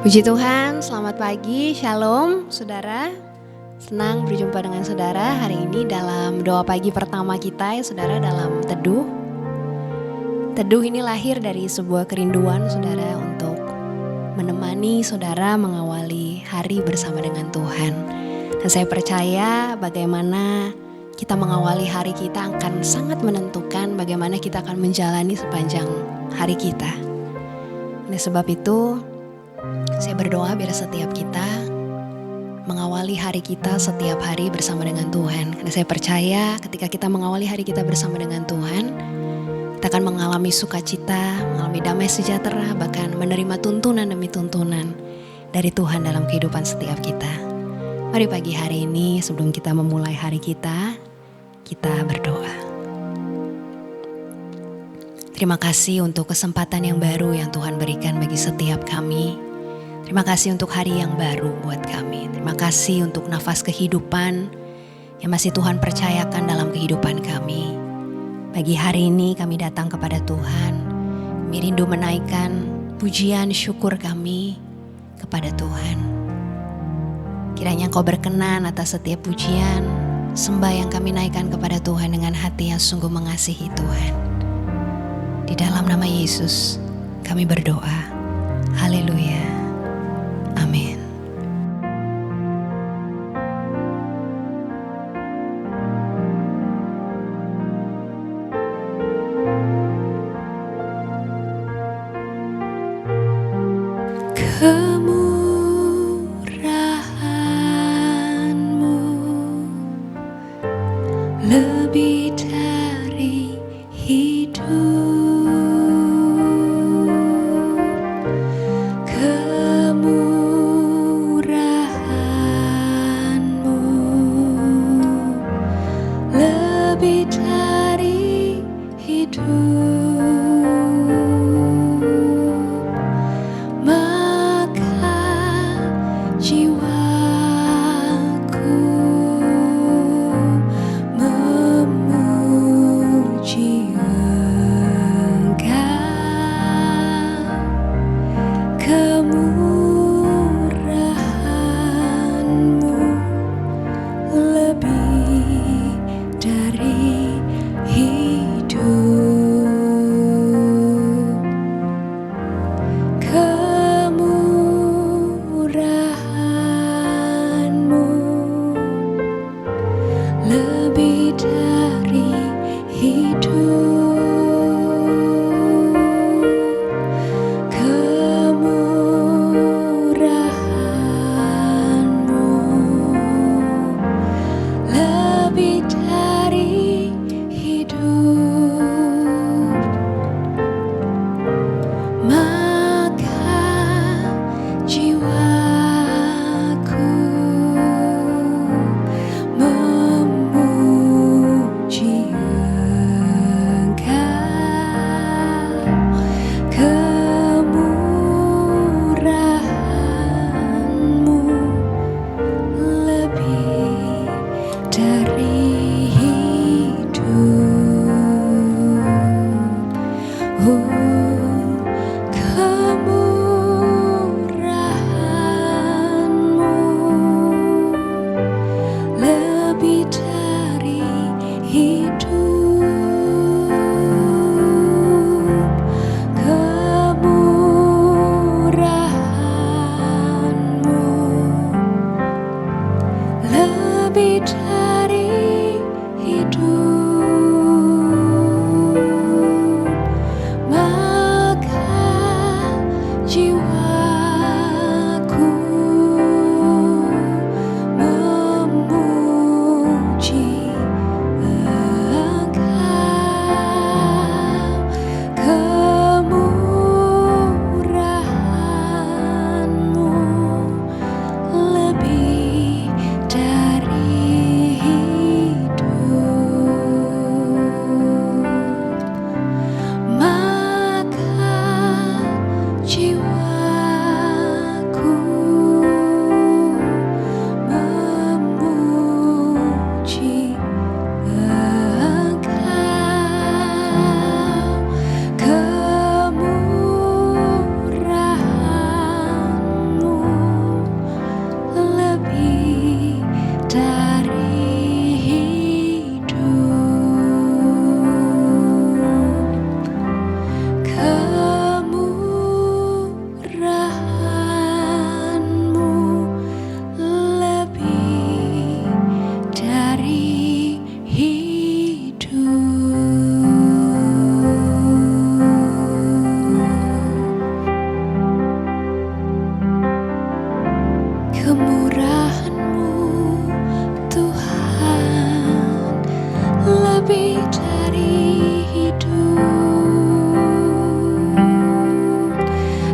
Puji Tuhan, selamat pagi, shalom saudara. Senang berjumpa dengan saudara hari ini dalam doa pagi pertama kita ya saudara, dalam teduh. Teduh ini lahir dari sebuah kerinduan saudara untuk menemani saudara mengawali hari bersama dengan Tuhan. Dan saya percaya bagaimana kita mengawali hari kita akan sangat menentukan bagaimana kita akan menjalani sepanjang hari kita. Oleh sebab itu, saya berdoa biar setiap kita mengawali hari kita setiap hari bersama dengan Tuhan. Karena saya percaya ketika kita mengawali hari kita bersama dengan Tuhan, kita akan mengalami sukacita, mengalami damai sejahtera, bahkan menerima tuntunan demi tuntunan dari Tuhan dalam kehidupan setiap kita. Mari pagi hari ini sebelum kita memulai hari kita berdoa. Terima kasih untuk kesempatan yang baru yang Tuhan berikan bagi setiap kami. Terima kasih untuk hari yang baru buat kami. Terima kasih untuk nafas kehidupan yang masih Tuhan percayakan dalam kehidupan kami. Pagi hari ini kami datang kepada Tuhan. Kami rindu menaikkan pujian syukur kami kepada Tuhan. Kiranya Engkau berkenan atas setiap pujian, sembah yang kami naikkan kepada Tuhan dengan hati yang sungguh mengasihi Tuhan. Di dalam nama Yesus kami berdoa. Haleluya. Amin. Kemurahan-Mu lebih dari hidup. Lebih dari hidup, maka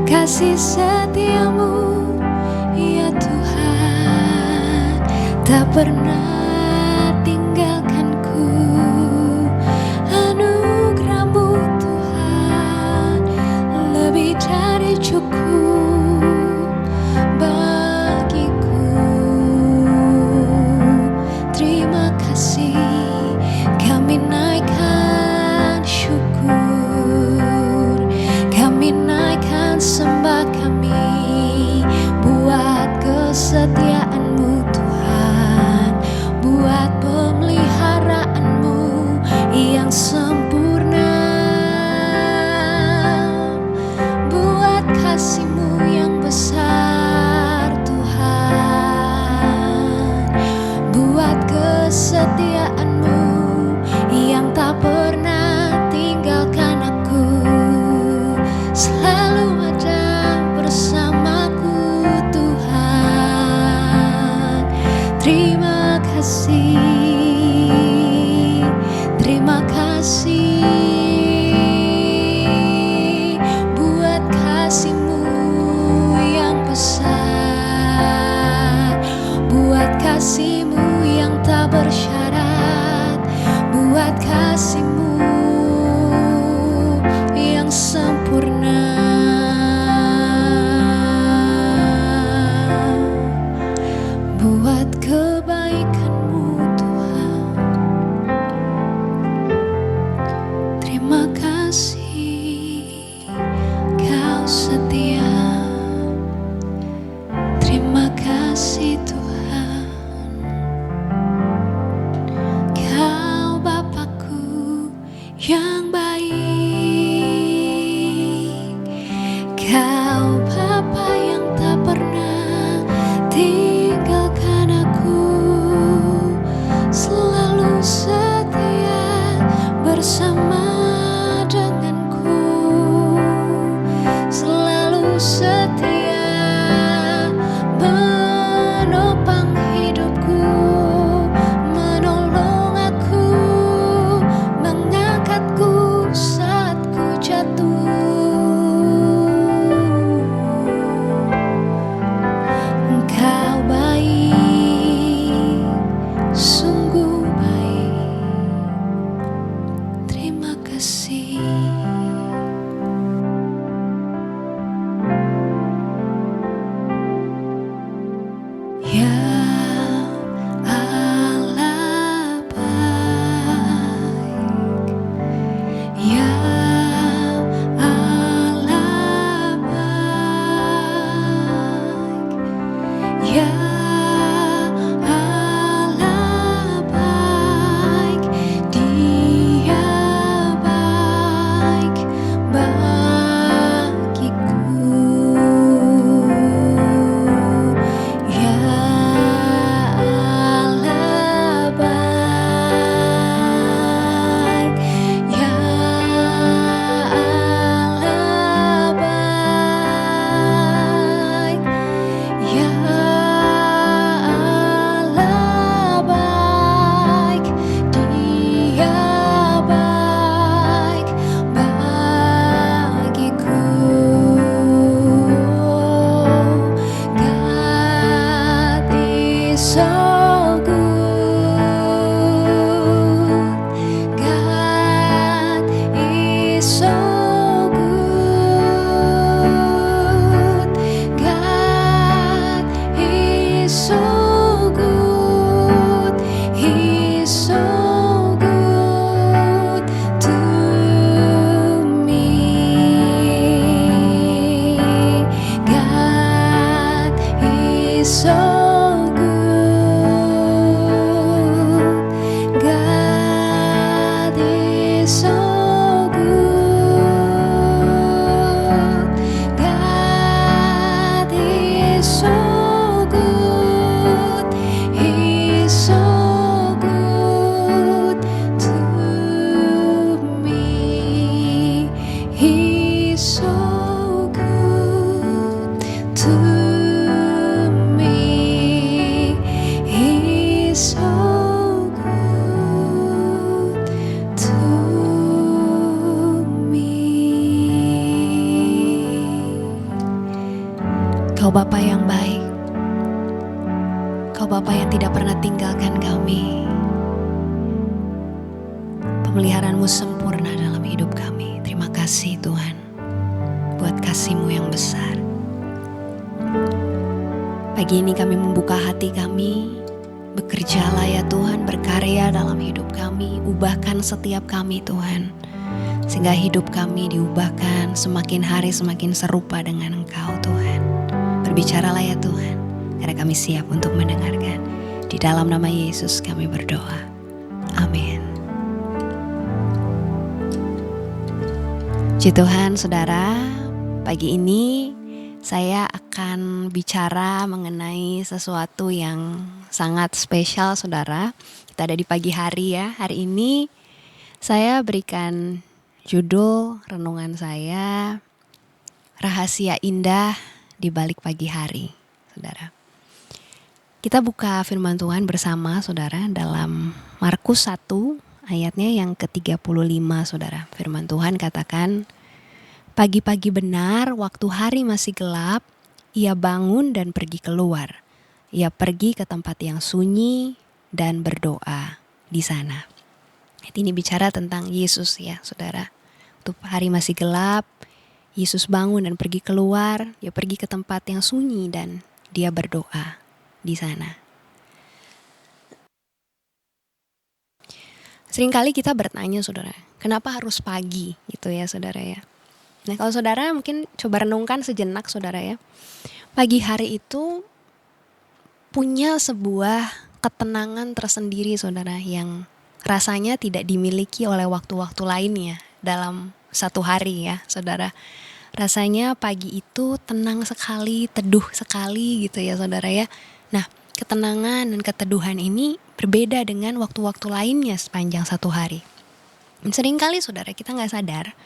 kasih setiamu ya Tuhan tak pernah tinggalkanku. Anugerah-Mu Tuhan lebih dari cukup bagiku. Terima kasih, kami naikkan syukur, kami naikkan sembah kami buat kesetiaan-Mu Tuhan, buat pemeliharaan-Mu yang sempurna, buat kasih-Mu yang besar Tuhan, buat kesetiaan-Mu yang tak pernah tinggalkan aku, selalu ada bersamaku Tuhan. Terima kasih, terima kasih buat kasih-Mu yang besar, buat kasih-Mu yang tak bersyarat, buat kasih-Mu yang sempurna, buat kebaikan-Mu Tuhan. Terima kasih, Kau setia. Terima kasih Tuhan, Kau Bapakku yang baik, Kau Bapa yang tak pernah tinggalkan aku, selalu setia bersama denganku, selalu setia menopang hidupku, menolong aku, mengangkatku saat ku jatuh. Engkau Bapa yang baik, Engkau Bapa yang tidak pernah tinggalkan kami. Pemeliharaan-Mu sempurna dalam hidup kami. Terima kasih Tuhan, buat kasih-Mu yang besar. Pagi ini kami membuka hati kami. Bekerjalah ya Tuhan, berkarya dalam hidup kami. Ubahkan setiap kami Tuhan, sehingga hidup kami diubahkan semakin hari semakin serupa dengan Engkau Tuhan. Berbicaralah ya Tuhan, karena kami siap untuk mendengarkan. Di dalam nama Yesus kami berdoa. Amin. Puji Tuhan saudara, pagi ini saya akan bicara mengenai sesuatu yang sangat spesial saudara. Kita ada di pagi hari ya. Hari ini saya berikan judul renungan saya, Rahasia Indah di Balik Pagi Hari, saudara. Kita buka firman Tuhan bersama saudara dalam Markus 1 ayatnya yang ke-35 saudara. Firman Tuhan katakan, pagi-pagi benar waktu hari masih gelap, ia bangun dan pergi keluar. Ia pergi ke tempat yang sunyi dan berdoa di sana. Ini bicara tentang Yesus ya saudara. Waktu hari masih gelap, Yesus bangun dan pergi keluar. Dia pergi ke tempat yang sunyi dan dia berdoa di sana. Seringkali kita bertanya saudara, kenapa harus pagi gitu ya saudara ya. Nah kalau saudara mungkin coba renungkan sejenak saudara ya. Pagi hari itu punya sebuah ketenangan tersendiri saudara yang rasanya tidak dimiliki oleh waktu-waktu lainnya dalam satu hari ya saudara. Rasanya pagi itu tenang sekali, teduh sekali gitu ya saudara ya. Nah ketenangan dan keteduhan ini berbeda dengan waktu-waktu lainnya sepanjang satu hari. Dan seringkali saudara kita gak sadar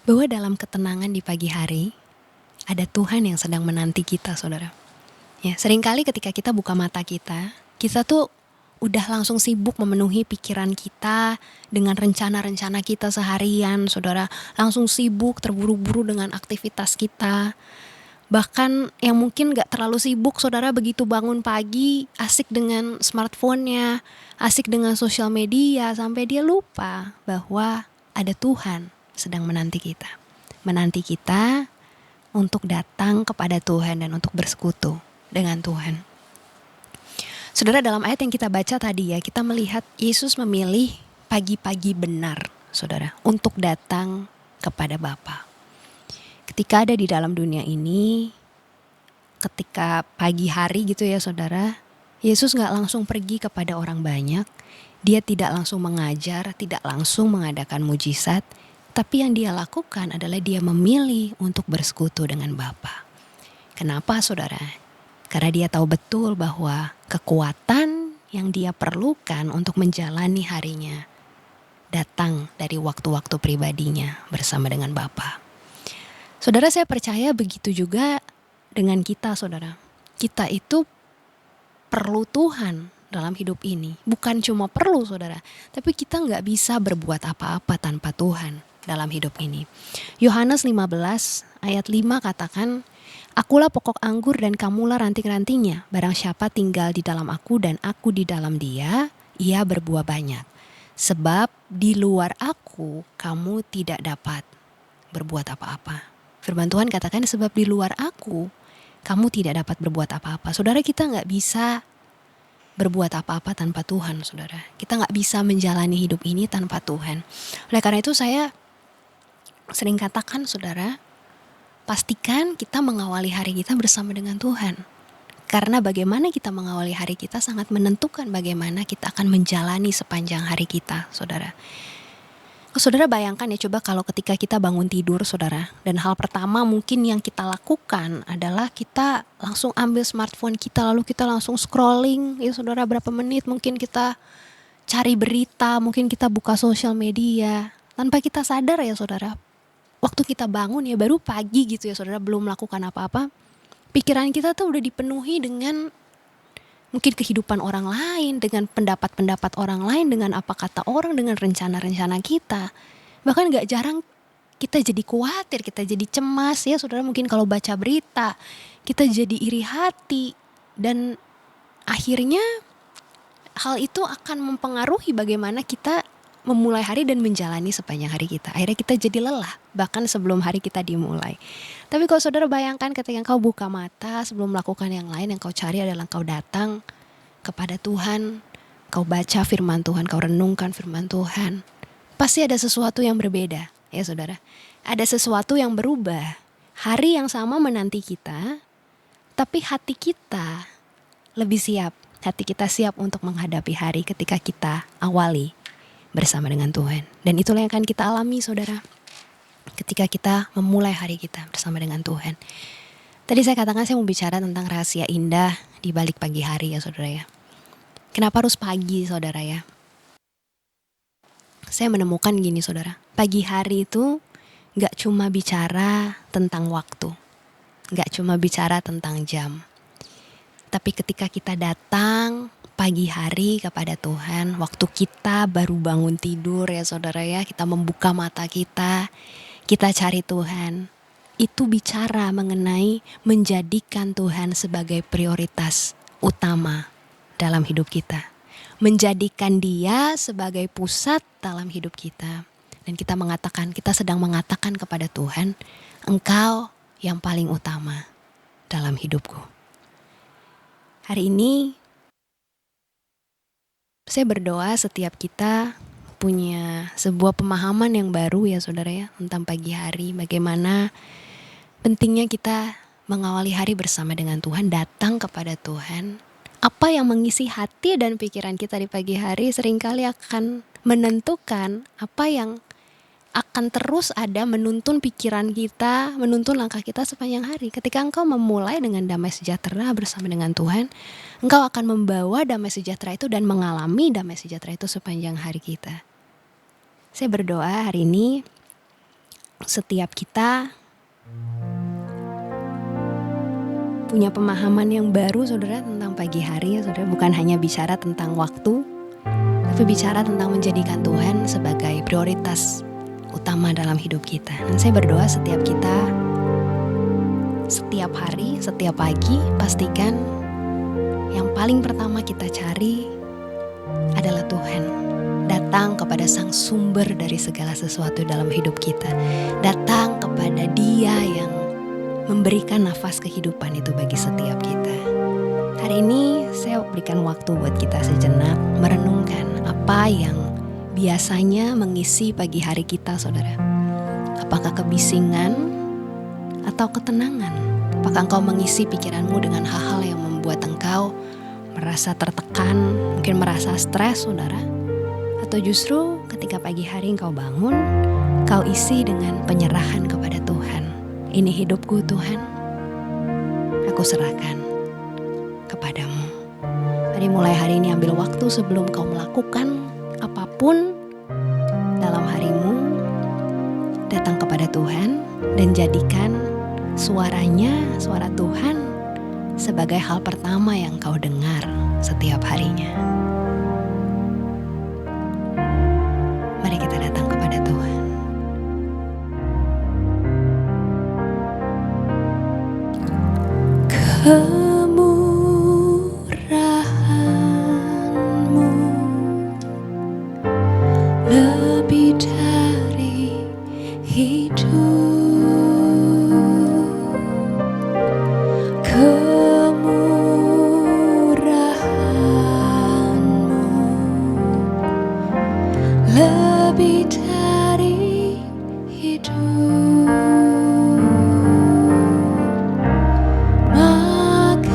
bahwa dalam ketenangan di pagi hari ada Tuhan yang sedang menanti kita saudara. Ya, seringkali ketika kita buka mata kita tuh udah langsung sibuk memenuhi pikiran kita dengan rencana-rencana kita seharian saudara. Langsung sibuk terburu-buru dengan aktivitas kita. Bahkan yang mungkin gak terlalu sibuk saudara begitu bangun pagi asik dengan smartphone-nya, asik dengan sosial media sampai dia lupa bahwa ada Tuhan sedang menanti kita. Menanti kita untuk datang kepada Tuhan dan untuk bersekutu dengan Tuhan. Saudara dalam ayat yang kita baca tadi ya, kita melihat Yesus memilih pagi-pagi benar saudara untuk datang kepada Bapa. Ketika ada di dalam dunia ini, ketika pagi hari gitu ya saudara, Yesus gak langsung pergi kepada orang banyak. Dia tidak langsung mengajar, tidak langsung mengadakan mujizat. Tapi yang dia lakukan adalah dia memilih untuk bersekutu dengan Bapa. Kenapa saudara? Karena dia tahu betul bahwa kekuatan yang dia perlukan untuk menjalani harinya datang dari waktu-waktu pribadinya bersama dengan Bapa. Saudara saya percaya begitu juga dengan kita saudara. Kita itu perlu Tuhan dalam hidup ini. Bukan cuma perlu saudara, tapi kita gak bisa berbuat apa-apa tanpa Tuhan dalam hidup ini. Yohanes 15 ayat 5 katakan, akulah pokok anggur dan kamulah ranting-rantingnya. Barang siapa tinggal di dalam aku dan aku di dalam dia, ia berbuah banyak. Sebab di luar aku kamu tidak dapat berbuat apa-apa. Firman Tuhan katakan sebab di luar aku kamu tidak dapat berbuat apa-apa. Saudara kita gak bisa berbuat apa-apa tanpa Tuhan saudara. Kita gak bisa menjalani hidup ini tanpa Tuhan. Oleh karena itu saya sering katakan saudara, pastikan kita mengawali hari kita bersama dengan Tuhan. Karena bagaimana kita mengawali hari kita sangat menentukan bagaimana kita akan menjalani sepanjang hari kita saudara. Saudara bayangkan ya coba kalau ketika kita bangun tidur saudara. Dan hal pertama mungkin yang kita lakukan adalah kita langsung ambil smartphone kita. Lalu kita langsung scrolling ya saudara berapa menit. Mungkin kita cari berita, mungkin kita buka sosial media. Tanpa kita sadar ya saudara. Waktu kita bangun ya baru pagi gitu ya saudara, belum melakukan apa-apa. Pikiran kita tuh udah dipenuhi dengan mungkin kehidupan orang lain, dengan pendapat-pendapat orang lain, dengan apa kata orang, dengan rencana-rencana kita. Bahkan gak jarang kita jadi khawatir, kita jadi cemas ya saudara. Mungkin kalau baca berita kita jadi iri hati, dan akhirnya hal itu akan mempengaruhi bagaimana kita memulai hari dan menjalani sepanjang hari kita. Akhirnya kita jadi lelah bahkan sebelum hari kita dimulai. Tapi kalau saudara bayangkan ketika engkau buka mata sebelum melakukan yang lain, yang kau cari adalah engkau datang kepada Tuhan, kau baca firman Tuhan, kau renungkan firman Tuhan, pasti ada sesuatu yang berbeda ya saudara. Ada sesuatu yang berubah. Hari yang sama menanti kita, tapi hati kita lebih siap. Hati kita siap untuk menghadapi hari ketika kita awali bersama dengan Tuhan. Dan itulah yang akan kita alami saudara, ketika kita memulai hari kita bersama dengan Tuhan. Tadi saya katakan saya mau bicara tentang rahasia indah di balik pagi hari ya saudara ya. Kenapa harus pagi saudara ya? Saya menemukan gini saudara, pagi hari itu gak cuma bicara tentang waktu, gak cuma bicara tentang jam. Tapi ketika kita datang pagi hari kepada Tuhan, waktu kita baru bangun tidur ya saudara ya, kita membuka mata kita cari Tuhan, itu bicara mengenai menjadikan Tuhan sebagai prioritas utama dalam hidup kita. Menjadikan Dia sebagai pusat dalam hidup kita. Dan kita sedang mengatakan kepada Tuhan, Engkau yang paling utama dalam hidupku. Hari ini saya berdoa setiap kita punya sebuah pemahaman yang baru ya saudara ya, tentang pagi hari. Bagaimana pentingnya kita mengawali hari bersama dengan Tuhan, datang kepada Tuhan. Apa yang mengisi hati dan pikiran kita di pagi hari seringkali akan menentukan apa yang akan terus ada menuntun pikiran kita, menuntun langkah kita sepanjang hari. Ketika engkau memulai dengan damai sejahtera bersama dengan Tuhan, engkau akan membawa damai sejahtera itu dan mengalami damai sejahtera itu sepanjang hari kita. Saya berdoa hari ini setiap kita punya pemahaman yang baru saudara tentang pagi hari ya saudara. Bukan hanya bicara tentang waktu, tapi bicara tentang menjadikan Tuhan sebagai prioritas utama dalam hidup kita. Dan saya berdoa setiap kita, setiap hari, setiap pagi, pastikan yang paling pertama kita cari adalah Tuhan. Datang kepada sang sumber dari segala sesuatu dalam hidup kita. Datang kepada Dia yang memberikan nafas kehidupan itu bagi setiap kita. Hari ini saya berikan waktu buat kita sejenak merenungkan apa yang biasanya mengisi pagi hari kita saudara. Apakah kebisingan atau ketenangan? Apakah engkau mengisi pikiranmu dengan hal-hal yang membuat engkau merasa tertekan, mungkin merasa stres saudara? Atau justru ketika pagi hari engkau bangun, kau isi dengan penyerahan kepada Tuhan. Ini hidupku Tuhan, aku serahkan kepadamu. Mari mulai hari ini ambil waktu sebelum kau melakukan apapun dalam harimu, datang kepada Tuhan dan jadikan suaranya, suara Tuhan sebagai hal pertama yang kau dengar setiap harinya. Mari kita datang kepada Tuhan. Kemurahan-Mu lebih dari hidup. Kemurahan-Mu lebih dari hidup. Maka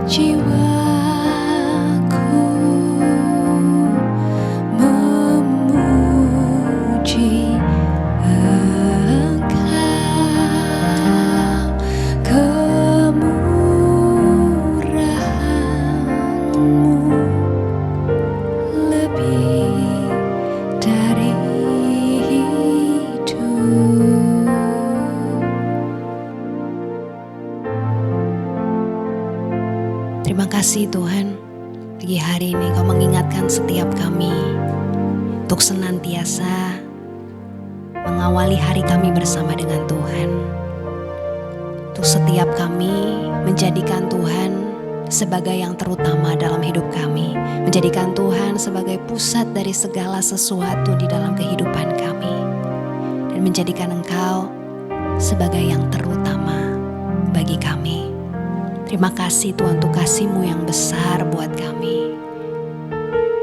jiwaku memuji Engkau. Kemurahan-Mu lebih dari hidup. Terima kasih Tuhan, pagi hari ini Kau mengingatkan setiap kami untuk senantiasa mengawali hari kami bersama dengan Tuhan. Untuk setiap kami menjadikan Tuhan sebagai yang terutama dalam hidup kami, menjadikan Tuhan sebagai pusat dari segala sesuatu di dalam kehidupan kami, dan menjadikan Engkau sebagai yang terutama bagi kami. Terima kasih Tuhan untuk kasih-Mu yang besar buat kami.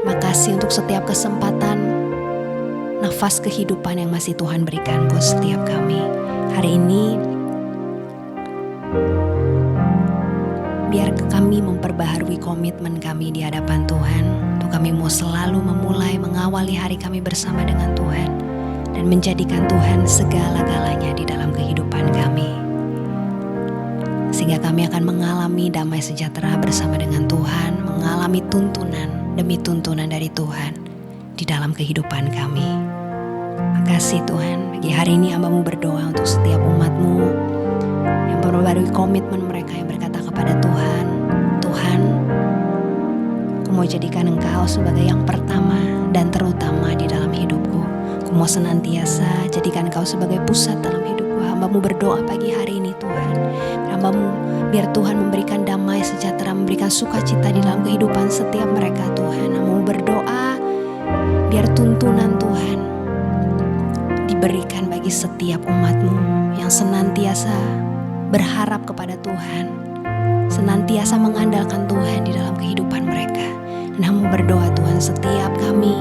Terima kasih untuk setiap kesempatan, nafas kehidupan yang masih Tuhan berikan buat setiap kami. Hari ini biar kami memperbaharui komitmen kami di hadapan Tuhan. Untuk kami mau selalu memulai mengawali hari kami bersama dengan Tuhan, dan menjadikan Tuhan segala-galanya di dalam kehidupan kami. Sehingga kami akan mengalami damai sejahtera bersama dengan Tuhan, mengalami tuntunan demi tuntunan dari Tuhan di dalam kehidupan kami. Makasih Tuhan, bagi hari ini hamba-Mu berdoa untuk setiap umat-Mu yang memperbarui komitmen mereka, yang berkata kepada Tuhan, Tuhan, aku mau jadikan Engkau sebagai yang pertama dan terutama di dalam hidupku. Aku mau senantiasa jadikan Engkau sebagai pusat dalam hidupku. Hamba-Mu berdoa pagi hari ini Tuhan, hamba-Mu biar Tuhan memberikan damai sejahtera, memberikan sukacita di dalam kehidupan setiap mereka Tuhan. Hamba-Mu berdoa biar tuntunan Tuhan diberikan bagi setiap umat-Mu yang senantiasa berharap kepada Tuhan, senantiasa mengandalkan Tuhan di dalam kehidupan mereka. Dan hamba berdoa Tuhan, setiap kami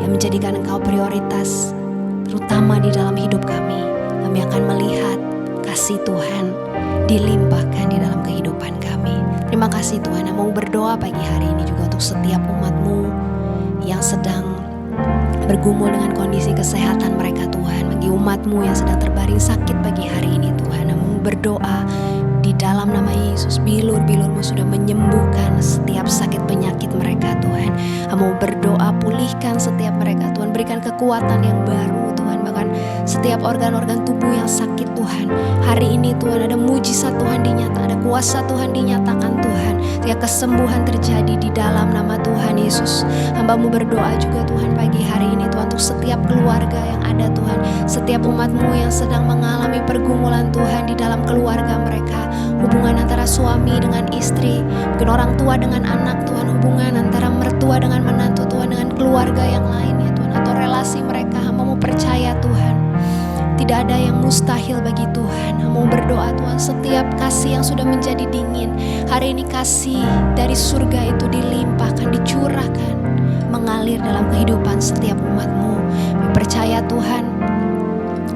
yang menjadikan Engkau prioritas terutama di dalam hidup kami, kami akan melihat kasih Tuhan dilimpahkan di dalam kehidupan kami. Terima kasih Tuhan. Hamba berdoa pagi hari ini juga untuk setiap umat-Mu yang sedang bergumul dengan kondisi kesehatan mereka Tuhan. Bagi umat-Mu yang sedang terbaring sakit pagi hari ini Tuhan, hamba berdoa di dalam nama Yesus, bilur-bilur-Mu sudah menyembuhkan setiap sakit penyakit mereka Tuhan. Hamba berdoa pulihkan setiap mereka Tuhan, berikan kekuatan yang baru Tuhan. Bahkan setiap organ-organ tubuh yang sakit Tuhan, hari ini Tuhan ada mujizat Tuhan dinyatakan, ada kuasa Tuhan dinyatakan Tuhan. Setiap kesembuhan terjadi di dalam nama Tuhan Yesus. Hamba-Mu berdoa juga Tuhan pagi hari ini Tuhan untuk setiap keluarga yang ada Tuhan, setiap umat-Mu yang sedang mengalami pergumulan Tuhan di dalam keluarga mereka, hubungan antara suami dengan istri, mungkin orang tua dengan anak Tuhan, hubungan antara mertua dengan menantu Tuhan, dengan keluarga yang lainnya Tuhan, atau relasi mereka. Hamba-Mu percaya Tuhan, tidak ada yang mustahil bagi Tuhan. Hamba berdoa Tuhan, setiap kasih yang sudah menjadi dingin, hari ini kasih dari surga itu dilimpahkan, dicurahkan, mengalir dalam kehidupan setiap umat-Mu. Kami percaya Tuhan,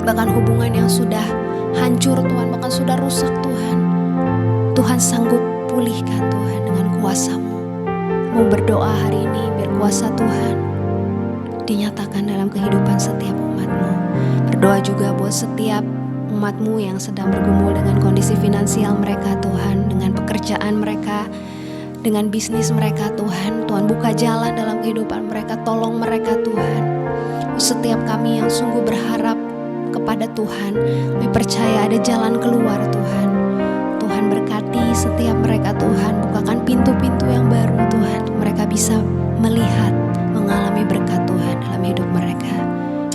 bahkan hubungan yang sudah hancur Tuhan, bahkan sudah rusak Tuhan, Tuhan sanggup pulihkan Tuhan dengan kuasa-Mu. Mau berdoa hari ini biar kuasa Tuhan dinyatakan dalam kehidupan setiap umat-Mu. Berdoa juga buat setiap umat-Mu yang sedang bergumul dengan kondisi finansial mereka Tuhan, dengan pekerjaan mereka, dengan bisnis mereka Tuhan. Tuhan buka jalan dalam kehidupan mereka, tolong mereka Tuhan. Setiap kami yang sungguh berharap kepada Tuhan, kami percaya ada jalan keluar Tuhan. Tuhan berkati setiap mereka Tuhan, bukakan pintu-pintu yang baru Tuhan, mereka bisa melihat, mengalami berkat Tuhan dalam hidup mereka.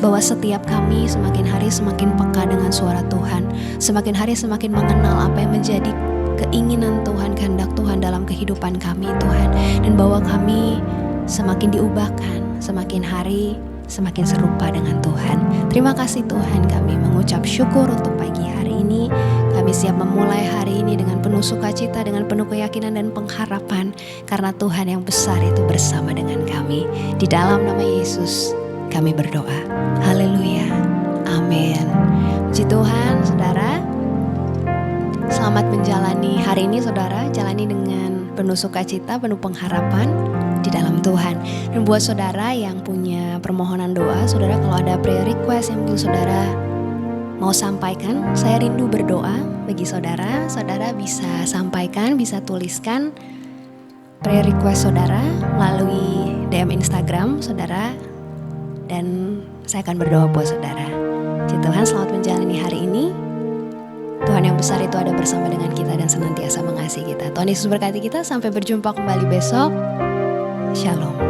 Bahwa setiap kami semakin hari semakin peka dengan suara Tuhan, semakin hari semakin mengenal apa yang menjadi keinginan Tuhan, kehendak Tuhan dalam kehidupan kami Tuhan. Dan bahwa kami semakin diubahkan, semakin hari semakin serupa dengan Tuhan. Terima kasih Tuhan, kami mengucap syukur untuk pagi hari ini. Kami siap memulai hari ini dengan penuh sukacita, dengan penuh keyakinan dan pengharapan, karena Tuhan yang besar itu bersama dengan kami. Di dalam nama Yesus kami berdoa. Haleluya. Amin. Puji Tuhan, saudara. Selamat menjalani hari ini saudara, jalani dengan penuh sukacita, penuh pengharapan di dalam Tuhan. Dan buat saudara yang punya permohonan doa, saudara kalau ada prayer request yang mungkin saudara mau sampaikan, saya rindu berdoa bagi saudara. Saudara bisa sampaikan, bisa tuliskan prayer request saudara melalui DM Instagram saudara, dan saya akan berdoa buat saudara. Puji Tuhan, selamat menjalani hari ini. Tuhan yang besar itu ada bersama dengan kita dan senantiasa mengasihi kita. Tuhan Yesus berkati kita, sampai berjumpa kembali besok. Shalom.